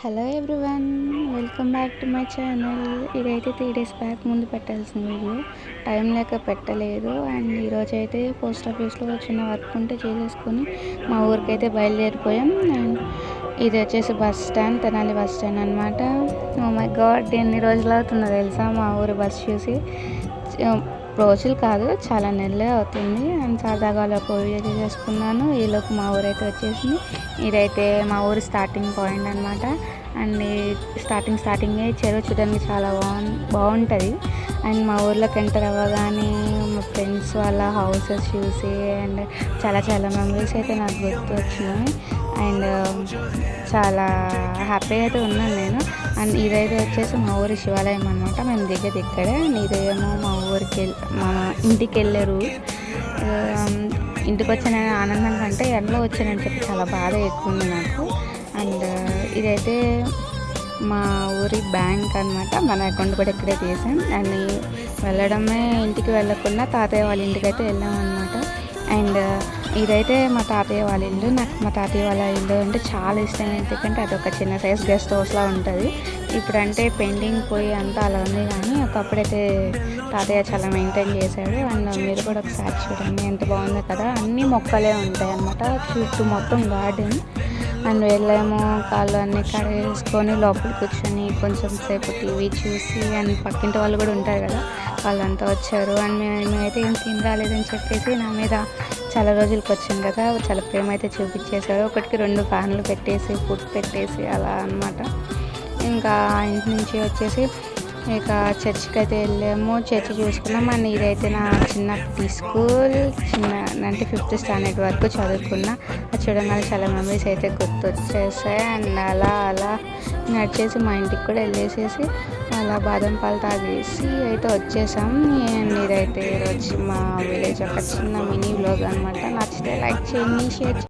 Hello everyone, welcome back to my channel. ఇదైతే 3 days back ముందు పెట్టాల్సిన వీడియో, టైం లేక పెట్టలేదు. అండ్ ఈరోజు అయితే పోస్ట్ ఆఫీస్లో చిన్న వర్క్ ఉంటే చేసేసుకొని మా ఊరికైతే బయలుదేరిపోయాం. అండ్ ఇది వచ్చేసి bus stand, Tenali bus stand అనమాట. ఓ మై గాడ్, ఎన్ని రోజులు అవుతుందో తెలుసా మా ఊరి బస్ చూసి. రోజులు కాదు, చాలా నెలలే అవుతుంది. అండ్ సరదాగా అలా వీడియో చేసేసుకున్నాను. ఈలోపు మా ఊరైతే వచ్చేసింది. ఇదైతే మా ఊరి స్టార్టింగ్ పాయింట్ అనమాట. అండ్ స్టార్టింగే చెరువు చూడడానికి చాలా బాగుంటుంది. అండ్ మా ఊర్లోకి ఎంటర్ అవ్వగానే మా ఫ్రెండ్స్ వాళ్ళ హౌసెస్ చూసి అండ్ చాలా మెమరీస్ అయితే నాకు గుర్తు వచ్చినాయి. అండ్ చాలా హ్యాపీగా అయితే ఉన్నాను నేను. అండ్ ఇదైతే వచ్చేసి మా ఊరి శివాలయం అనమాట. మేము దిగేది ఇక్కడే. అండ్ ఇదేమో మా ఇంటికి వెళ్ళే రూట్. ఇంటికి వచ్చిన ఆనందం కంటే ఎండలో వచ్చానని చెప్పి చాలా బాధ ఎక్కువ ఉంది నాకు. అండ్ ఇదైతే మా ఊరి బ్యాంక్ అనమాట. మన అకౌంట్ కూడా ఇక్కడే తీసాం. అండ్ వెళ్ళడమే ఇంటికి వెళ్ళకుండా తాతయ్య వాళ్ళ ఇంటికి అయితే వెళ్ళాం అనమాట. అండ్ ఇదైతే మా తాతయ్య వాళ్ళ ఇల్లు. నాకు మా తాతయ్య వాళ్ళ ఇల్లు అంటే చాలా ఇష్టం. ఎందుకంటే అది ఒక చిన్న సైజ్ గెస్ట్ హౌస్లా ఉంటుంది. ఇప్పుడంటే పెయింటింగ్ పోయి అంతా అలా ఉంది, కానీ ఒకప్పుడైతే తాతయ్య చాలా మెయింటైన్ చేశాడు. అండ్ మీరు కూడా ఒకసారి చూడండి, ఎంత బాగుందో కదా. అన్ని మొక్కలే ఉంటాయి అన్నమాట, చుట్టూ మొత్తం గార్డెన్. అండ్ వెళ్ళాము, కాళ్ళు అన్నీ కడేసుకొని లోపల కూర్చొని కొంచెం సేపు టీవీ చూసి, అండ్ పక్కింటి వాళ్ళు కూడా ఉంటారు కదా, వాళ్ళంతా వచ్చారు. అండ్ మేమైతే ఏం తిని రాలేదని చెప్పేసి నా మీద చాలా రోజులకి వచ్చింది కదా, చాలా ప్రేమ అయితే చూపించేశారు. ఒకటికి 2 ఫ్యాన్లు పెట్టేసి ఫుడ్ పెట్టేసి అలా అనమాట. ఇంకా ఇంటి నుంచి వచ్చేసి ఇక చర్చికి అయితే వెళ్ళాము. చర్చి చూసుకున్నాం. అండ్ ఇదైతే నా చిన్నప్పటి స్కూల్, అంటే 5th standard వరకు చదువుకున్నా. అది చూడగానే చాలా మెమరీస్ అయితే గుర్తొచ్చేసాయి. అండ్ అలా నడిచేసి మా ఇంటికి కూడా వెళ్ళేసేసి అలా బాదం పాలు తాగేసి అయితే వచ్చేసాం. అండ్ ఇదైతే ఈరోజు మా విలేజ్ ఒక చిన్న మినీ వ్లాగ్ అనమాట. నచ్చితే లైక్ చేయండి, షేర్ చేయండి.